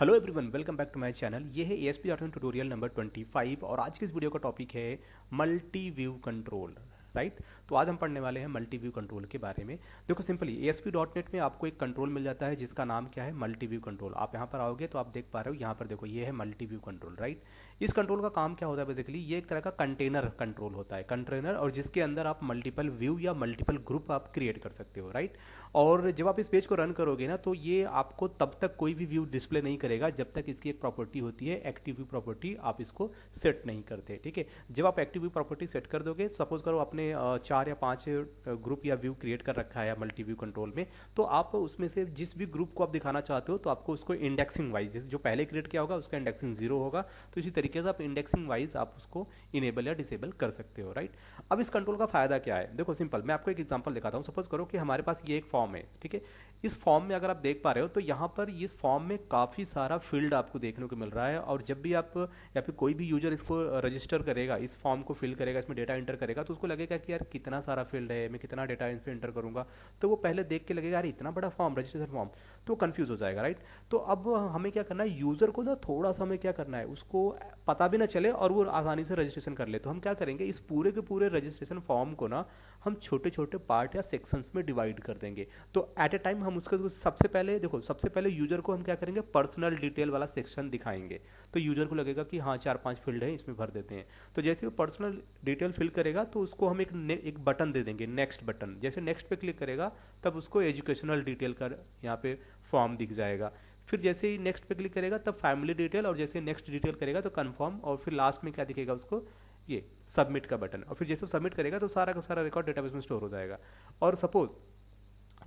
Hello everyone, welcome back to my channel. ये है ASP.NET tutorial number 25 और आज की इस वीडियो का टॉपिक है मल्टी व्यू कंट्रोल। राइट, तो आज हम पढ़ने वाले हैं मल्टी व्यू कंट्रोल के बारे में। देखो सिंपली ASP.NET में आपको एक कंट्रोल मिल जाता है जिसका नाम क्या है, मल्टी व्यू कंट्रोल। आप यहाँ पर आओगे तो आप देख पा रहे हो, यहाँ पर देखो ये है मल्टी व्यू कंट्रोल। राइट, इस कंट्रोल का काम क्या होता है, बेसिकली ये एक तरह का कंटेनर कंट्रोल होता है, कंटेनर, और जिसके अंदर आप मल्टीपल व्यू या मल्टीपल ग्रुप आप क्रिएट कर सकते हो। राइट, और जब आप इस पेज को रन करोगे ना, तो ये आपको तब तक कोई भी व्यू डिस्प्ले नहीं करेगा जब तक इसकी एक प्रॉपर्टी होती है एक्टिव व्यू प्रॉपर्टी, आप इसको सेट नहीं करते। ठीक है, जब आप एक्टिव व्यू प्रॉपर्टी सेट कर दोगे, सपोज करो आपने 4 या 5 ग्रुप या व्यू क्रिएट कर रखा है मल्टी व्यू कंट्रोल में, तो आप उसमें से जिस भी ग्रुप को आप दिखाना चाहते हो तो आपको उसको इंडेक्सिंग वाइज, जो पहले क्रिएट किया होगा उसका इंडेक्सिंग 0 होगा, तो इसी तरीके से आप इंडेक्सिंग वाइज आप उसको इनेबल या डिसेबल कर सकते हो। राइट, अब इस कंट्रोल का फायदा क्या है, देखो सिंपल, मैं आपको एक एग्जांपल दिखाता हूँ। सपोज करो कि हमारे पास ये एक फॉर्म है। ठीक है, इस फॉर्म में अगर आप देख पा रहे हो तो यहाँ पर इस फॉर्म में काफ़ी सारा फील्ड आपको देखने को मिल रहा है, और जब भी आप या फिर कोई भी यूजर इसको रजिस्टर करेगा, इस फॉर्म को फिल करेगा, इसमें डेटा एंटर करेगा, तो उसको लगेगा कि यार कितना सारा फील्ड है, मैं कितना डेटा इस पर एंटर करूंगा, तो वो पहले देख के लगेगा यार इतना बड़ा फॉर्म, रजिस्ट्रेशन फॉर्म, तो कंफ्यूज हो जाएगा। राइट, तो अब हमें क्या करना है, यूजर को ना थोड़ा सा हमें क्या करना है, उसको पता भी ना चले और वो आसानी से रजिस्ट्रेशन कर ले। तो हम क्या करेंगे, इस पूरे के पूरे रजिस्ट्रेशन फॉर्म को ना हम छोटे छोटे पार्ट या सेक्शंस में डिवाइड कर देंगे। तो एट ए टाइम हम उसको सबसे पहले देखो, सबसे पहले यूजर को हम क्या करेंगे, पर्सनल डिटेल वाला सेक्शन दिखाएंगे, तो यूजर को लगेगा कि हाँ 4-5 फील्ड है, इसमें भर देते हैं। तो जैसे वो पर्सनल डिटेल फिल करेगा तो उसको हम एक बटन दे देंगे, नेक्स्ट बटन। जैसे नेक्स्ट पे क्लिक करेगा तब उसको एजुकेशनल डिटेल का यहाँ पे फॉर्म दिख जाएगा। फिर जैसे ही नेक्स्ट पे क्लिक करेगा तब फैमिली डिटेल, और जैसे नेक्स्ट डिटेल करेगा तो कंफर्म, और फिर लास्ट में क्या दिखेगा उसको, ये सबमिट का बटन। और फिर जैसे सबमिट करेगा तो सारा का सारा रिकॉर्ड डेटाबेस में स्टोर हो जाएगा। और सपोज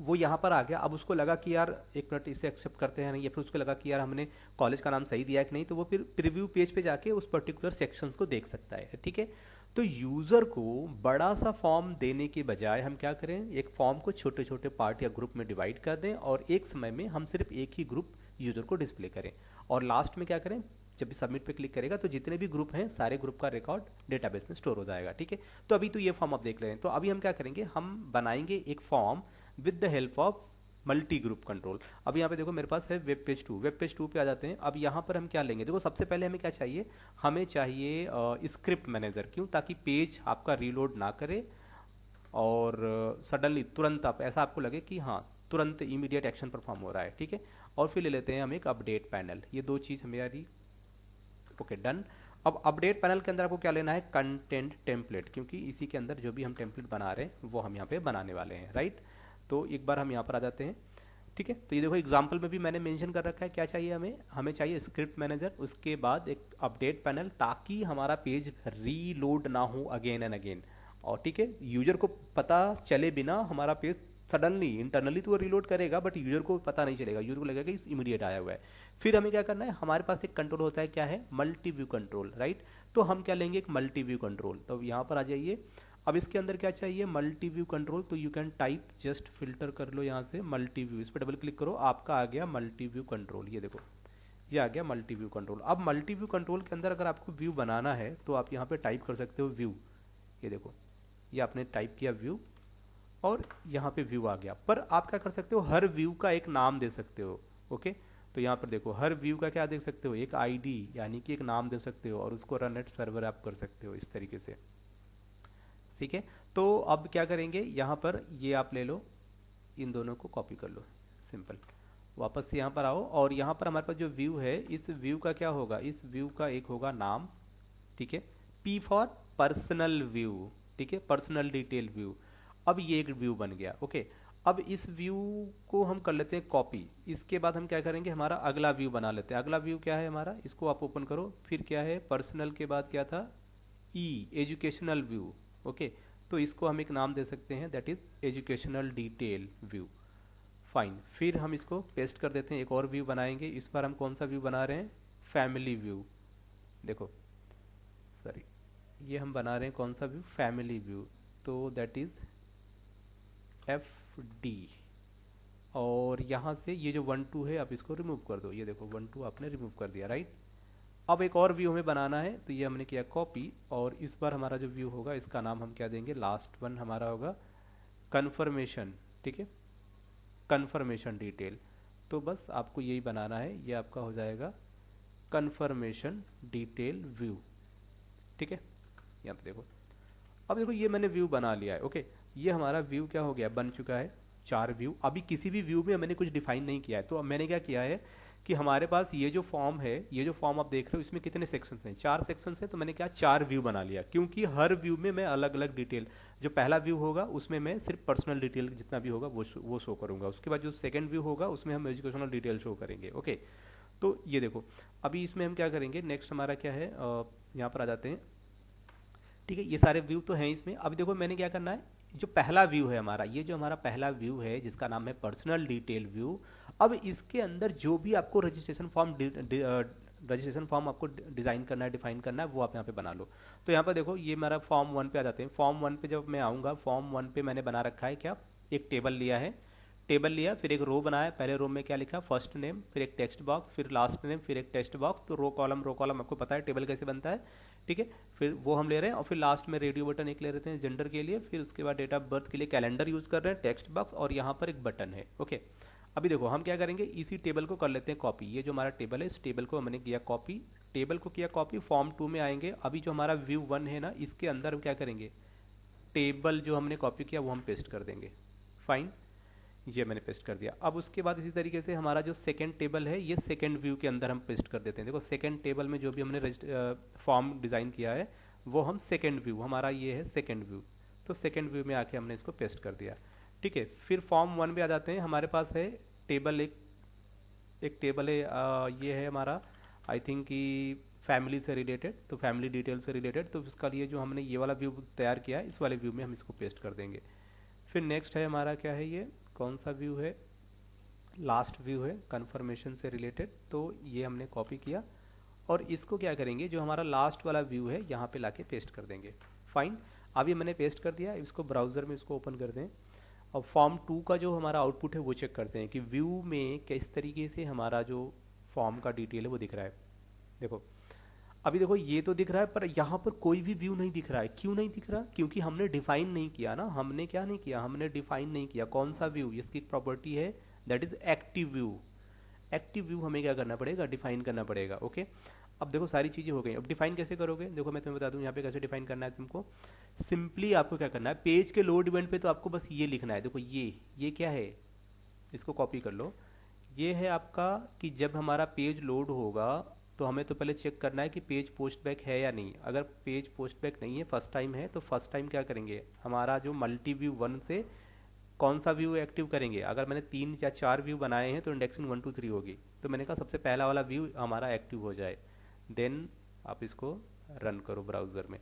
वो यहाँ पर आ गया, अब उसको लगा कि यार एक मिनट इसे एक्सेप्ट करते हैं नहीं, या फिर उसको लगा कि यार हमने कॉलेज का नाम सही दिया है कि नहीं, तो वो फिर प्रीव्यू पेज पे जाके उस पर्टिकुलर सेक्शंस को देख सकता है। ठीक है, तो यूज़र को बड़ा सा फॉर्म देने के बजाय हम क्या करें, एक फॉर्म को छोटे छोटे पार्ट या ग्रुप में डिवाइड कर दें, और एक समय में हम सिर्फ एक ही ग्रुप यूज़र को डिस्प्ले करें, और लास्ट में क्या करें, जब भी सबमिट पे क्लिक करेगा तो जितने भी ग्रुप हैं सारे ग्रुप का रिकॉर्ड डेटाबेस में स्टोर हो जाएगा। ठीक है, तो अभी तो ये फॉर्म आप देख रहे हैं। तो अभी हम क्या करेंगे, हम बनाएंगे एक form with the help of multi group control. अब यहाँ पे देखो मेरे पास है वेब पेज 2, वेब पेज 2 पे आ जाते हैं। अब यहाँ पर हम क्या लेंगे, देखो सबसे पहले हमें क्या चाहिए, हमें चाहिए स्क्रिप्ट मैनेजर। क्यों, ताकि पेज आपका रीलोड ना करे और सडनली तुरंत आप ऐसा आपको लगे कि हाँ तुरंत इमीडिएट एक्शन परफॉर्म हो रहा है। ठीक है, और फिर ले लेते हैं हम एक अपडेट पैनल। ये दो चीज़ हमारी, ओके डन। अब अपडेट पैनल के अंदर आपको क्या लेना है, कंटेंट टेम्पलेट, क्योंकि इसी के अंदर जो भी हम टेम्पलेट बना रहे हैं वो हम यहाँ पे बनाने वाले हैं। राइट, तो एक बार हम यहाँ पर आ जाते हैं। ठीक है, तो ये देखो एग्जाम्पल में भी मैंने मेंशन कर रखा है क्या चाहिए हमें, हमें चाहिए स्क्रिप्ट मैनेजर, उसके बाद एक अपडेट पैनल, ताकि हमारा पेज रीलोड ना हो अगेन एंड अगेन। और ठीक है, यूजर को पता चले बिना हमारा पेज सडनली इंटरनली तो वो रीलोड करेगा, बट यूजर को पता नहीं चलेगा, यूजर को लगेगा कि इमीडिएट आया हुआ है। फिर हमें क्या करना है, हमारे पास एक कंट्रोल होता है, क्या है, मल्टी व्यू कंट्रोल। राइट, तो हम क्या लेंगे, एक मल्टी व्यू कंट्रोल। तो यहाँ पर आ जाइए। अब इसके अंदर क्या चाहिए, मल्टी व्यू कंट्रोल, तो you can type, just filter कर लो यहाँ से मल्टी व्यू, इस पर डबल क्लिक करो, आपका आ गया मल्टी व्यू कंट्रोल। ये देखो ये आ गया मल्टी व्यू कंट्रोल। अब मल्टी व्यू कंट्रोल के अंदर अगर आपको व्यू बनाना है तो आप यहाँ पे टाइप कर सकते हो व्यू। ये देखो ये आपने टाइप किया व्यू, और यहाँ पे व्यू आ गया। पर आप क्या कर सकते हो, हर व्यू का एक नाम दे सकते हो। ओके, तो यहाँ पर देखो हर व्यू का क्या दे सकते हो, एक आईडी यानी कि एक नाम दे सकते हो, और उसको रन एट सर्वर आप कर सकते हो इस तरीके से। ठीक है, तो अब क्या करेंगे, यहाँ पर ये आप ले लो, इन दोनों को कॉपी कर लो, सिंपल। वापस से यहाँ पर आओ, और यहाँ पर हमारे पास जो व्यू है, इस व्यू का क्या होगा, इस व्यू का एक होगा नाम। ठीक है, पी फॉर पर्सनल व्यू। ठीक है, पर्सनल डिटेल व्यू। अब ये एक व्यू बन गया। ओके, अब इस व्यू को हम कर लेते हैं कॉपी। इसके बाद हम क्या करेंगे, हमारा अगला व्यू बना लेते हैं। अगला व्यू क्या है हमारा, इसको आप ओपन करो। फिर क्या है, पर्सनल के बाद क्या था, ई, एजुकेशनल व्यू। ओके, तो इसको हम एक नाम दे सकते हैं, that is educational detail view. Fine, फिर हम इसको पेस्ट कर देते हैं, एक और व्यू बनाएंगे। इस बार हम कौन सा व्यू बना रहे हैं, फैमिली व्यू। देखो सॉरी, ये हम बना रहे हैं कौन सा व्यू, फैमिली व्यू, तो दैट इज FD। और यहाँ से ये जो 1 2 है आप इसको रिमूव कर दो। ये देखो 1 2 आपने रिमूव कर दिया। राइट, अब एक और व्यू हमें बनाना है, तो ये हमने किया कॉपी, और इस बार हमारा जो व्यू होगा इसका नाम हम क्या देंगे, लास्ट वन हमारा होगा कन्फर्मेशन। ठीक है, कन्फर्मेशन डिटेल। तो बस आपको यही बनाना है, ये आपका हो जाएगा कन्फर्मेशन डिटेल व्यू। ठीक है, यहाँ पे देखो, अब देखो ये मैंने व्यू बना लिया है। ओके, ये हमारा व्यू क्या हो गया, बन चुका है 4 व्यू। अभी किसी भी व्यू में मैंने कुछ डिफाइन नहीं किया है, तो अब मैंने क्या किया है कि हमारे पास ये जो फॉर्म है, ये जो फॉर्म आप देख रहे हो, इसमें कितने सेक्शंस हैं, 4 सेक्शंस हैं। तो मैंने क्या 4 व्यू बना लिया, क्योंकि हर व्यू में मैं अलग अलग डिटेल, जो पहला व्यू होगा उसमें मैं सिर्फ पर्सनल डिटेल जितना भी होगा वो शो करूंगा। उसके बाद जो सेकंड व्यू होगा उसमें हम एजुकेशनल डिटेल शो करेंगे। ओके, तो ये देखो, अभी इसमें हम क्या करेंगे, नेक्स्ट हमारा क्या है, यहाँ पर आ जाते हैं। ठीक है, ये सारे व्यू तो हैं इसमें। अब देखो मैंने क्या करना है, जो पहला व्यू है हमारा, ये जो हमारा पहला व्यू है जिसका नाम है पर्सनल डिटेल व्यू, अब इसके अंदर जो भी आपको रजिस्ट्रेशन फॉर्म आपको डिज़ाइन करना है, डिफाइन करना है, वो आप यहाँ पे बना लो। तो यहाँ पर देखो, ये मेरा फॉर्म 1 पे आ जाते हैं। फॉर्म 1 पे जब मैं आऊँगा, फॉर्म 1 पे मैंने बना रखा है क्या, एक टेबल लिया है, टेबल लिया, फिर एक रो बनाया। पहले रो में क्या लिखा, फर्स्ट नेम, फिर एक टेक्स्ट बॉक्स, फिर लास्ट नेम, फिर एक टेक्स्ट बॉक्स। तो रो कॉलम आपको पता है टेबल कैसे बनता है। ठीक है, फिर वो हम ले रहे हैं, और फिर लास्ट में रेडियो बटन एक ले रहे हैं जेंडर के लिए, फिर उसके बाद डेट ऑफ बर्थ के लिए कैलेंडर यूज कर रहे हैं, टेक्स्ट बॉक्स, और यहाँ पर एक बटन है। ओके, अभी देखो हम क्या करेंगे, इसी टेबल को कर लेते हैं कॉपी। ये जो हमारा टेबल है, इस टेबल को हमने किया कॉपी, टेबल को किया कॉपी, फॉर्म 2 में आएंगे। अभी जो हमारा व्यू 1 है ना, इसके अंदर हम क्या करेंगे, टेबल जो हमने कॉपी किया वो हम पेस्ट कर देंगे। फाइन, ये मैंने पेस्ट कर दिया। अब उसके बाद इसी तरीके से हमारा जो सेकंड टेबल है, ये सेकंड व्यू के अंदर हम पेस्ट कर देते हैं। देखो सेकंड टेबल में जो भी हमने फॉर्म डिज़ाइन किया है, वो हम सेकंड व्यू, हमारा ये है सेकंड व्यू, तो सेकंड व्यू में आके हमने इसको पेस्ट कर दिया। ठीक है, फिर फॉर्म 1 पे आ जाते हैं। हमारे पास है टेबल, एक टेबल है, ये है हमारा, आई थिंक कि फैमिली से रिलेटेड, तो फैमिली डिटेल से रिलेटेड। तो उसका लिए जो हमने ये वाला व्यू तैयार किया है, इस वाले व्यू में हम इसको पेस्ट कर देंगे। फिर नेक्स्ट है हमारा क्या है, ये कौन सा व्यू है, लास्ट व्यू है, कंफर्मेशन से रिलेटेड। तो ये हमने कॉपी किया, और इसको क्या करेंगे, जो हमारा लास्ट वाला व्यू है यहाँ पे लाके पेस्ट कर देंगे। फाइन, अभी मैंने पेस्ट कर दिया, इसको ब्राउज़र में इसको ओपन कर दें। और फॉर्म 2 का जो हमारा आउटपुट है वो चेक करते हैं कि व्यू में किस तरीके से हमारा जो फॉर्म का डिटेल है वो दिख रहा है। देखो अभी देखो, ये तो दिख रहा है, पर यहाँ पर कोई भी व्यू नहीं दिख रहा है। क्यों नहीं दिख रहा, क्योंकि हमने डिफाइन नहीं किया ना। हमने क्या नहीं किया, हमने डिफाइन नहीं किया कौन सा व्यू, इसकी प्रॉपर्टी है that is active view. Active view हमें क्या करना पड़ेगा, डिफाइन करना पड़ेगा। ओके, अब देखो सारी चीज़ें हो गई। अब डिफाइन कैसे करोगे, देखो मैं तुम्हें बता दूं यहाँ पे कैसे डिफाइन करना है तुमको। सिंपली आपको क्या करना है, पेज के लोड इवेंट पे तो आपको बस ये लिखना है। देखो ये क्या है, इसको कॉपी कर लो। ये है आपका कि जब हमारा पेज लोड होगा तो हमें तो पहले चेक करना है कि पेज पोस्ट बैक है या नहीं। अगर पेज पोस्ट बैक नहीं है, फर्स्ट टाइम है, तो फर्स्ट टाइम क्या करेंगे, हमारा जो मल्टी व्यू 1 से कौन सा व्यू एक्टिव करेंगे। अगर मैंने 3 या 4 व्यू बनाए हैं तो इंडेक्सिंग 1 2 3 होगी। तो मैंने कहा सबसे पहला वाला व्यू हमारा एक्टिव हो जाए, देन आप इसको रन करो ब्राउज़र में।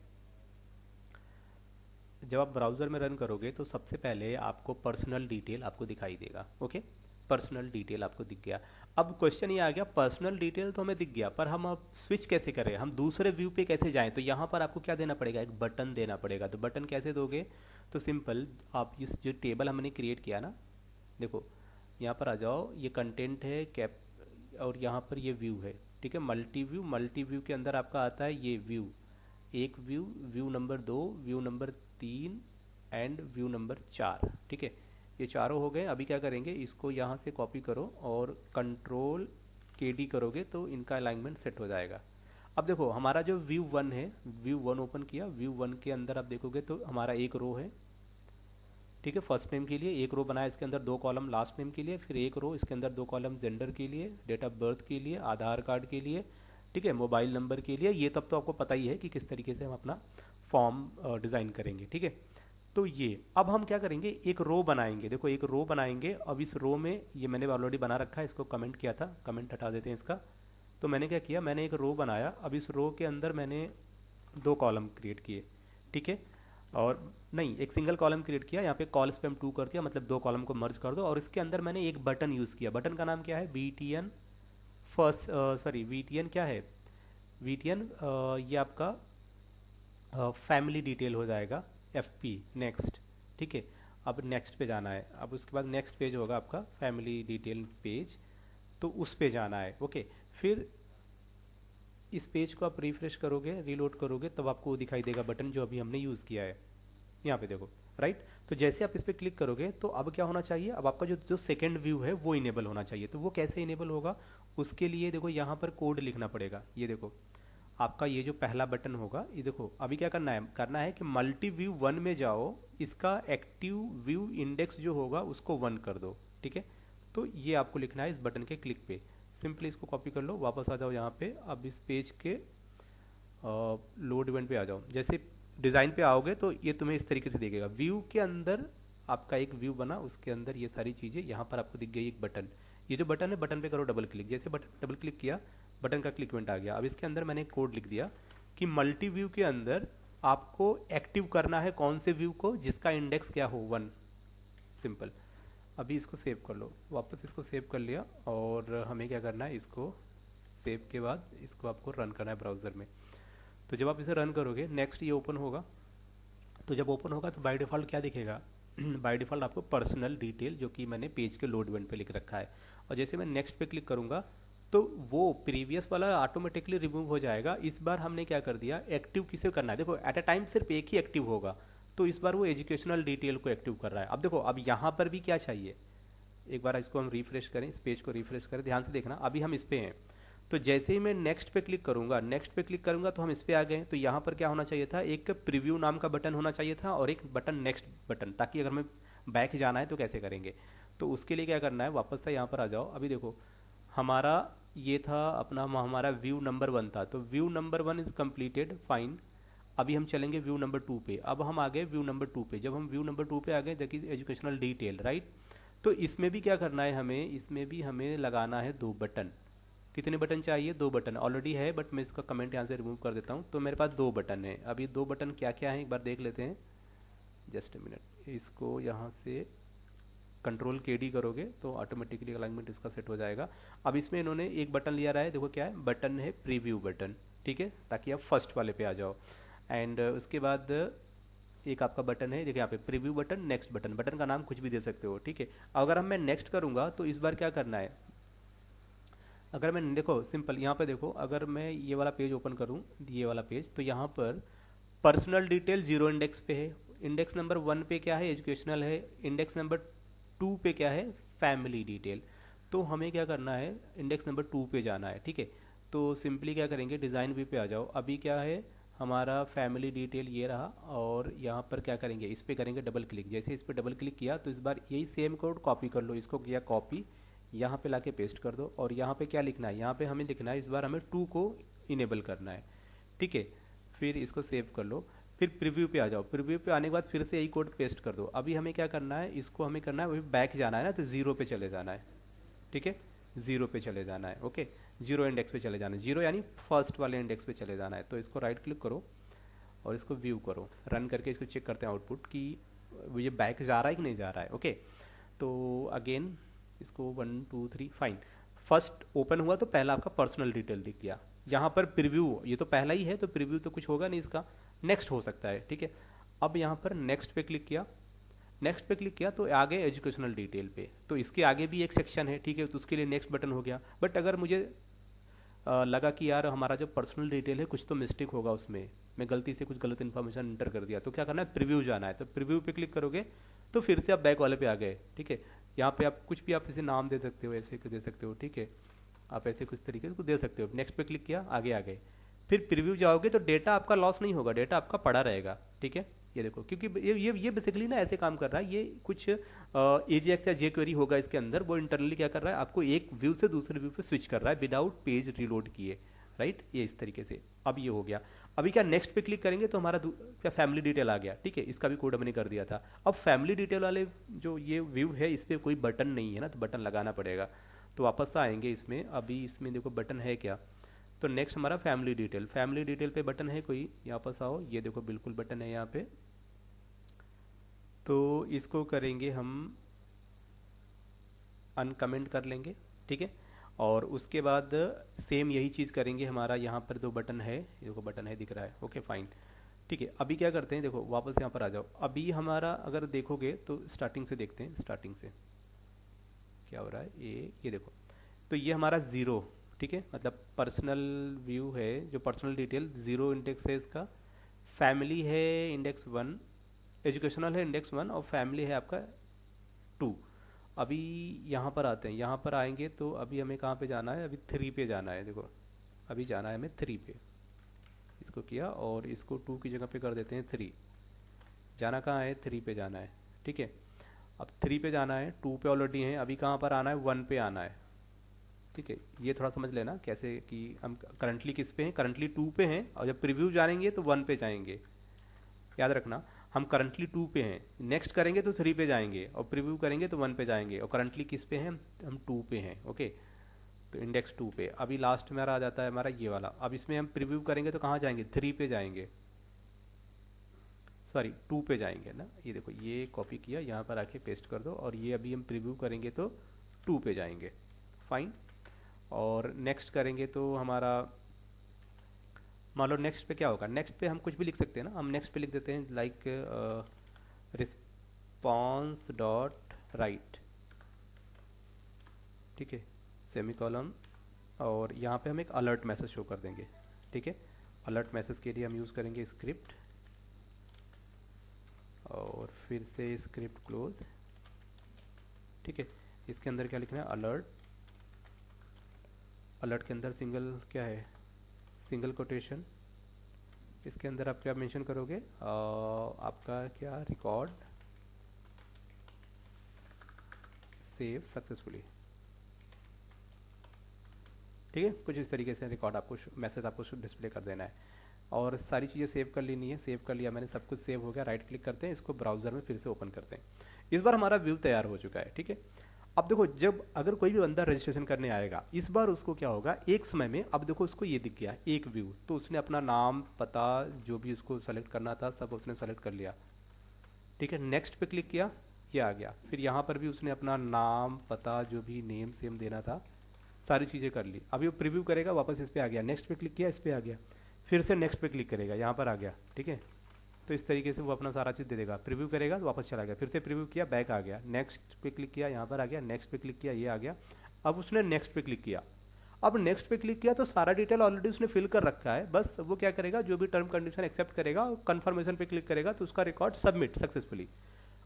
जब आप ब्राउज़र में रन करोगे तो सबसे पहले आपको पर्सनल डिटेल आपको दिखाई देगा। ओके, पर्सनल डिटेल आपको दिख गया। अब क्वेश्चन ये आ गया, पर्सनल डिटेल तो हमें दिख गया, पर हम अब स्विच कैसे करें, हम दूसरे व्यू पे कैसे जाएं। तो यहाँ पर आपको क्या देना पड़ेगा, एक बटन देना पड़ेगा। तो बटन कैसे दोगे, तो सिंपल, आप इस जो टेबल हमने क्रिएट किया ना, देखो यहाँ पर आ जाओ, ये कंटेंट है कैप, और यहाँ पर ये व्यू है। ठीक है, मल्टी व्यू के अंदर आपका आता है ये व्यू, एक view, view number 2, view number 3 and view number 4। ठीक है, ये चारों हो गए। अभी क्या करेंगे, इसको यहाँ से कॉपी करो और कंट्रोल KD करोगे तो इनका अलाइनमेंट सेट हो जाएगा। अब देखो हमारा जो व्यू 1 है, व्यू 1 ओपन किया, व्यू 1 के अंदर आप देखोगे तो हमारा एक रो है। ठीक है, फर्स्ट नेम के लिए एक रो बनाया, इसके अंदर 2 कॉलम लास्ट नेम के लिए, फिर एक रो इसके अंदर 2 कॉलम जेंडर के लिए, डेट ऑफ बर्थ के लिए, आधार कार्ड के लिए, ठीक है, मोबाइल नंबर के लिए। ये तब तो आपको पता ही है कि किस तरीके से हम अपना फॉर्म डिज़ाइन करेंगे। ठीक है, तो ये अब हम क्या करेंगे, एक रो बनाएंगे। देखो एक रो बनाएंगे। अब इस रो में, ये मैंने ऑलरेडी बना रखा है, इसको कमेंट किया था, कमेंट हटा देते हैं इसका। तो मैंने क्या किया, मैंने एक रो बनाया। अब इस रो के अंदर मैंने 2 कॉलम क्रिएट किए। ठीक है, और नहीं, एक सिंगल कॉलम क्रिएट किया, यहाँ पे कॉल स्पैम 2 कर दिया, मतलब 2 कॉलम को मर्ज कर दो। और इसके अंदर मैंने एक बटन यूज़ किया। बटन का नाम क्या है, VTN VTN क्या है, VTN ये आपका फैमिली डिटेल हो जाएगा, FP नेक्स्ट। ठीक है, अब नेक्स्ट पे जाना है। अब उसके बाद नेक्स्ट पेज होगा आपका फैमिली डिटेल पेज, तो उस पे जाना है। ओके, फिर इस पेज को आप रिफ्रेश करोगे, रीलोड करोगे, तब आपको दिखाई देगा बटन जो अभी हमने यूज़ किया है। यहाँ पे देखो, राइट। तो जैसे आप इस पर क्लिक करोगे तो अब क्या होना चाहिए, अब आपका जो जो सेकेंड व्यू है वो इनेबल होना चाहिए। तो वो कैसे इनेबल होगा, उसके लिए देखो यहाँ पर कोड लिखना पड़ेगा। ये देखो आपका ये जो पहला बटन होगा, ये देखो अभी क्या करना है कि मल्टी व्यू 1 में जाओ, इसका एक्टिव व्यू इंडेक्स जो होगा उसको 1 कर दो, ठीक है। तो ये आपको लिखना है इस बटन के क्लिक पे। सिंपली इसको कॉपी कर लो, वापस आ जाओ यहाँ पे। अब इस पेज के लोड इवेंट पे आ जाओ। जैसे डिज़ाइन पे आओगे तो ये तुम्हें इस तरीके से दिखेगा। व्यू के अंदर आपका एक व्यू बना, उसके अंदर ये सारी चीज़ें, यहाँ पर आपको दिख गई एक बटन। ये जो बटन है, बटन पे करो डबल क्लिक। जैसे बटन डबल क्लिक किया, बटन का क्लिक इवेंट आ गया। अब इसके अंदर मैंने कोड लिख दिया कि मल्टी व्यू के अंदर आपको एक्टिव करना है कौन से व्यू को, जिसका इंडेक्स क्या हो 1। सिंपल। अभी इसको सेव कर लो, वापस इसको सेव कर लिया। और हमें क्या करना है, इसको सेव के बाद इसको आपको रन करना है ब्राउज़र में। तो जब आप इसे रन करोगे, नेक्स्ट ये ओपन होगा। तो जब ओपन होगा तो बाय डिफ़ॉल्ट क्या दिखेगा बाय डिफ़ॉल्ट आपको पर्सनल डिटेल, जो कि मैंने पेज के लोड इवेंट पे लिख रखा है। और जैसे मैं नेक्स्ट पे क्लिक करूँगा तो वो प्रीवियस वाला ऑटोमेटिकली रिमूव हो जाएगा। इस बार हमने क्या कर दिया, एक्टिव किसे करना है, देखो एट अ टाइम सिर्फ एक ही एक्टिव होगा। तो इस बार वो एजुकेशनल डिटेल को एक्टिव कर रहा है। अब देखो, अब यहाँ पर भी क्या चाहिए, एक बार इसको हम रिफ्रेश करें, इस पेज को रिफ्रेश करें, ध्यान से देखना। अभी हम इस पे हैं, तो जैसे ही मैं नेक्स्ट पे क्लिक करूंगा, नेक्स्ट पे क्लिक करूंगा तो हम इस पे आ गए। तो यहाँ पर क्या होना चाहिए था, एक प्रीव्यू नाम का बटन होना चाहिए था और एक बटन नेक्स्ट बटन, ताकि अगर मैं बैक जाना है तो कैसे करेंगे। तो उसके लिए क्या करना है, वापस से यहाँ पर आ जाओ। अभी देखो हमारा ये था अपना, हमारा व्यू नंबर 1 था। तो view number 1 is completed, fine. अभी हम चलेंगे व्यू नंबर 2 पे। अब हम आ गए व्यू नंबर 2 पे। जब हम व्यू नंबर 2 पे आ गए, देखिए एजुकेशनल डिटेल, राइट। तो इसमें भी क्या करना है हमें, इसमें भी हमें लगाना है 2 बटन। कितने बटन चाहिए, 2 बटन ऑलरेडी है, बट मैं इसका कमेंट यहाँ से रिमूव कर देता हूँ। तो मेरे पास 2 बटन है। अभी 2 बटन क्या क्या है एक बार देख लेते हैं। जस्ट ए मिनट, इसको यहाँ से कंट्रोल KD करोगे तो ऑटोमेटिकली अलाइनमेंट इसका सेट हो जाएगा। अब इसमें इन्होंने एक बटन लिया रहा है, देखो क्या है, बटन है प्रीव्यू बटन, ठीक है, ताकि आप फर्स्ट वाले पे आ जाओ। एंड उसके बाद एक आपका बटन है, देखिए यहाँ पे preview button, next button. Button का नाम कुछ भी दे सकते हो, ठीक है। अगर हम मैं नेक्स्ट करूँगा तो इस बार क्या करना है, अगर मैं देखो सिंपल यहाँ पे देखो, अगर मैं ये वाला पेज ओपन करूँ, ये वाला पेज, तो यहाँ पर पर्सनल डिटेल 0 इंडेक्स पे है, इंडेक्स नंबर 1 पे क्या है, एजुकेशनल है, इंडेक्स नंबर 2 पे क्या है, फैमिली डिटेल। तो हमें क्या करना है, इंडेक्स नंबर 2 पे जाना है, ठीक है। तो सिंपली क्या करेंगे, डिज़ाइन व्यू पे आ जाओ। अभी क्या है हमारा फैमिली डिटेल ये रहा, और यहाँ पर क्या करेंगे, इस पर करेंगे डबल क्लिक। जैसे इस पर डबल क्लिक किया तो इस बार यही सेम कोड कॉपी कर लो, इसको किया कॉपी, यहाँ पे लाके पेस्ट कर दो। और यहाँ पे क्या लिखना है, यहाँ पे हमें लिखना है, इस बार हमें 2 को इनेबल करना है, ठीक है। फिर इसको सेव कर लो, फिर प्रीव्यू पे आ जाओ। प्रीव्यू पे आने के बाद फिर से यही कोड पेस्ट कर दो। अभी हमें क्या करना है, इसको हमें करना है, अभी बैक जाना है ना, तो 0 पे चले जाना है, ठीक है, 0 पे चले जाना है, ओके, 0 इंडेक्स पे चले जाना है, 0 यानी फर्स्ट वाले इंडेक्स पे चले जाना है। तो इसको राइट क्लिक करो और इसको व्यू करो, रन करके इसको चेक करते हैं आउटपुट कि ये बैक जा रहा है कि नहीं जा रहा है, ओके। तो अगेन इसको 1 2 3 फाइन। फर्स्ट ओपन हुआ तो पहला आपका पर्सनल डिटेल दिख गया। यहाँ पर प्रीव्यू, ये तो पहला ही है तो प्रीव्यू तो कुछ होगा नहीं इसका, नेक्स्ट हो सकता है, ठीक है। अब यहाँ पर नेक्स्ट पे क्लिक किया, नेक्स्ट पे क्लिक किया तो आगे एजुकेशनल डिटेल पे, तो इसके आगे भी एक सेक्शन है, ठीक है, तो उसके लिए नेक्स्ट बटन हो गया। बट अगर मुझे लगा कि यार हमारा जो पर्सनल डिटेल है कुछ तो मिस्टेक होगा उसमें, मैं गलती से कुछ गलत इन्फॉर्मेशन इंटर कर दिया, तो क्या करना है, प्रीव्यू जाना है। तो प्रीव्यू पे क्लिक करोगे तो फिर से आप बैक वाले पे आ गए, ठीक है। यहाँ पे आप कुछ भी आप इसे नाम दे सकते हो, ऐसे दे सकते हो, ठीक है, आप ऐसे कुछ तरीके से दे सकते हो। नेक्स्ट पे क्लिक किया, आगे आ गए। फिर प्रीव्यू जाओगे तो डेटा आपका लॉस नहीं होगा, डेटा आपका पड़ा रहेगा, ठीक है। ये देखो, क्योंकि ये बेसिकली ना ऐसे काम कर रहा है, ये कुछ AJAX या jQuery होगा इसके अंदर, वो इंटरनली क्या कर रहा है, आपको एक व्यू से दूसरे व्यू पे स्विच कर रहा है विदाउट पेज रिलोड किए, राइट, ये इस तरीके से। अब ये हो गया। अभी क्या नेक्स्ट पे क्लिक करेंगे तो हमारा क्या फैमिली डिटेल आ गया, ठीक है, इसका भी कोड हमने कर दिया था। अब फैमिली डिटेल वाले जो ये व्यू है इस पर कोई बटन नहीं है ना, तो बटन लगाना पड़ेगा। तो वापस आएंगे इसमें, अभी इसमें देखो बटन है क्या, तो नेक्स्ट हमारा फैमिली डिटेल, फैमिली डिटेल पे बटन है कोई, यहाँ पास आओ, ये देखो बिल्कुल बटन है यहाँ पे। तो इसको करेंगे हम अनकमेंट कर लेंगे, ठीक है। और उसके बाद सेम यही चीज़ करेंगे, हमारा यहाँ पर 2 बटन है, देखो बटन है दिख रहा है, ओके फाइन, ठीक है। अभी क्या करते हैं, देखो वापस यहाँ पर आ जाओ। अभी हमारा अगर देखोगे तो स्टार्टिंग से देखते हैं, स्टार्टिंग से क्या हो रहा है, ये देखो, तो ये हमारा 0, ठीक है, मतलब पर्सनल व्यू है, जो पर्सनल डिटेल 0 इंडेक्स है इसका, फैमिली है इंडेक्स 1, एजुकेशनल है इंडेक्स 1 और फैमिली है आपका 2। अभी यहाँ पर आते हैं, यहाँ पर आएंगे तो अभी हमें कहाँ पे जाना है, अभी 3 पे जाना है। देखो अभी जाना है हमें 3 पे, इसको किया और इसको 2 की जगह पे कर देते हैं 3। जाना कहाँ है, 3 पे जाना है, ठीक है। अब 3 पे जाना है, 2 पे ऑलरेडी है, अभी कहाँ पर आना है, 1 पे आना है, ठीक है। ये थोड़ा समझ लेना कैसे कि हम करंटली किस पे हैं, करंटली 2 पे हैं और जब प्रीव्यू जाएंगे तो 1 पे जाएंगे। याद रखना हम करंटली 2 पे हैं, नेक्स्ट करेंगे तो 3 पे जाएंगे और प्रीव्यू करेंगे तो 1 पे जाएंगे और करंटली किस पे हैं, हम 2 पे हैं, ओके। तो इंडेक्स 2 पे अभी लास्ट में आ जाता है हमारा ये वाला। अब इसमें हम प्रीव्यू करेंगे तो कहाँ जाएंगे, 3 पे जाएंगे, सॉरी 2 पे जाएंगे ना। ये देखो ये कॉपी किया, यहाँ पर आके पेस्ट कर दो और ये अभी हम प्रीव्यू करेंगे तो 2 पे जाएंगे, फाइन। और नेक्स्ट करेंगे तो हमारा मान लो नेक्स्ट पे क्या होगा, नेक्स्ट पे हम कुछ भी लिख सकते हैं ना। हम नेक्स्ट पे लिख देते हैं लाइक रिस्पॉन्स डॉट राइट, ठीक है, सेमीकोलन। और यहाँ पे हम एक अलर्ट मैसेज शो कर देंगे, ठीक है। अलर्ट मैसेज के लिए हम यूज़ करेंगे स्क्रिप्ट और फिर से स्क्रिप्ट क्लोज, ठीक है। इसके अंदर क्या लिखना है, अलर्ट। अलर्ट के अंदर सिंगल क्या है, सिंगल कोटेशन। इसके अंदर आप क्या मेंशन करोगे, आपका क्या, रिकॉर्ड सेव सक्सेसफुली, ठीक है। कुछ इस तरीके से रिकॉर्ड आपको मैसेज आपको डिस्प्ले कर देना है और सारी चीज़ें सेव कर लेनी है। सेव कर लिया मैंने, सब कुछ सेव हो गया। राइट क्लिक करते हैं, इसको ब्राउज़र में फिर से ओपन करते हैं। इस बार हमारा व्यू तैयार हो चुका है, ठीक है। अब देखो जब अगर कोई भी बंदा रजिस्ट्रेशन करने आएगा, इस बार उसको क्या होगा, एक समय में, अब देखो उसको ये दिख गया एक व्यू, तो उसने अपना नाम पता जो भी उसको सेलेक्ट करना था सब उसने सेलेक्ट कर लिया, ठीक है। नेक्स्ट पे क्लिक किया, ये आ गया। फिर यहाँ पर भी उसने अपना नाम पता जो भी नेम सेम देना था सारी चीज़ें कर ली। अभी वो प्रीव्यू करेगा, वापस इस पर आ गया, नेक्स्ट पे क्लिक किया, इस पर आ गया, फिर से नेक्स्ट पे क्लिक करेगा, यहाँ पर आ गया, ठीक है। तो इस तरीके से वो अपना सारा चीज़ दे देगा। प्रीव्यू करेगा तो वापस चला गया, फिर से प्रीव्यू किया, बैक आ गया, नेक्स्ट पे क्लिक किया, यहाँ पर आ गया, नेक्स्ट पे क्लिक किया, ये आ गया। अब उसने नेक्स्ट पे क्लिक किया, अब नेक्स्ट पे क्लिक किया तो सारा डिटेल ऑलरेडी उसने फिल कर रखा है। बस वो क्या करेगा, जो भी टर्म कंडीशन एक्सेप्ट करेगा, कंफर्मेशन पे क्लिक करेगा तो उसका रिकॉर्ड सबमिट सक्सेसफुली।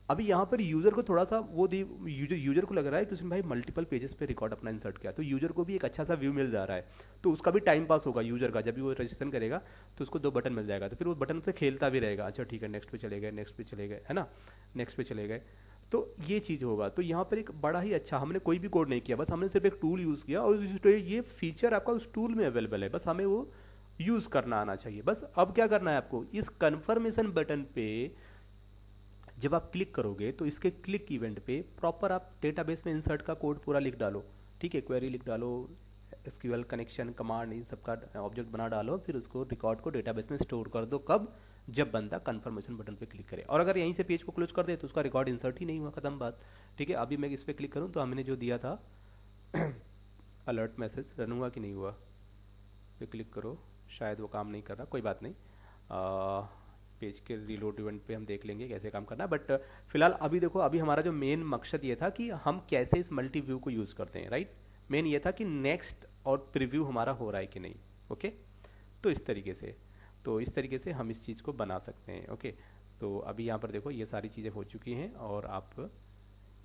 अभी यहाँ पर यूजर को थोड़ा सा वो यूजर को लग रहा है कि उसने भाई मल्टीपल पेजेस पे रिकॉर्ड अपना इंसर्ट किया, तो यूजर को भी एक अच्छा सा व्यू मिल जा रहा है, तो उसका भी टाइम पास होगा यूजर का। जब भी वो रजिस्ट्रेशन करेगा तो उसको 2 बटन मिल जाएगा, तो फिर वो बटन से खेलता भी रहेगा। अच्छा ठीक है, नेक्स्ट पे चले गए, नेक्स्ट पे चले गए, है ना, नेक्स्ट पे चले गए, तो ये चीज़ होगा। तो यहाँ पर एक बड़ा ही अच्छा, हमने कोई भी कोड नहीं किया, बस हमने सिर्फ एक टूल यूज़ किया और ये फीचर आपका उस टूल में अवेलेबल है, बस हमें वो यूज़ करना आना चाहिए। बस अब क्या करना है आपको, इस कन्फर्मेशन बटन पे जब आप क्लिक करोगे तो इसके क्लिक इवेंट पे प्रॉपर आप डेटाबेस में इंसर्ट का कोड पूरा लिख डालो, ठीक है। क्वेरी लिख डालो, एसक्यूएल कनेक्शन कमांड इन सब का ऑब्जेक्ट बना डालो, फिर उसको रिकॉर्ड को डेटाबेस में स्टोर कर दो। कब, जब बंदा कंफर्मेशन बटन पे क्लिक करे। और अगर यहीं से पेज को क्लोज कर दे तो उसका रिकॉर्ड इंसर्ट ही नहीं हुआ, खत्म बात, ठीक है। अभी मैं इस पर क्लिक करूँ तो हमने जो दिया था अलर्ट मैसेज रन हुआ कि नहीं हुआ, पे क्लिक करो, शायद वो काम नहीं कर रहा, कोई बात नहीं। पेज के रीलोड इवेंट पे हम देख लेंगे कैसे काम करना है। बट फिलहाल अभी देखो, अभी हमारा जो मेन मकसद ये था कि हम कैसे इस मल्टी व्यू को यूज़ करते हैं, राइट। मेन ये था कि नेक्स्ट और प्रीव्यू हमारा हो रहा है कि नहीं, ओके। तो इस तरीके से हम इस चीज़ को बना सकते हैं, ओके। तो अभी यहाँ पर देखो ये सारी चीज़ें हो चुकी हैं और आप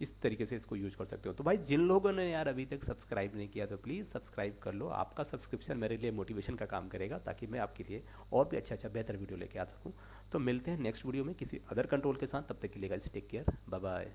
इस तरीके से इसको यूज कर सकते हो। तो भाई जिन लोगों ने यार अभी तक सब्सक्राइब नहीं किया तो प्लीज़ सब्सक्राइब कर लो। आपका सब्सक्रिप्शन मेरे लिए मोटिवेशन का काम करेगा, ताकि मैं आपके लिए और भी अच्छा बेहतर वीडियो लेके आ सकूँ। तो मिलते हैं नेक्स्ट वीडियो में किसी अदर कंट्रोल के साथ, तब तक के लिए guys take care, bye bye.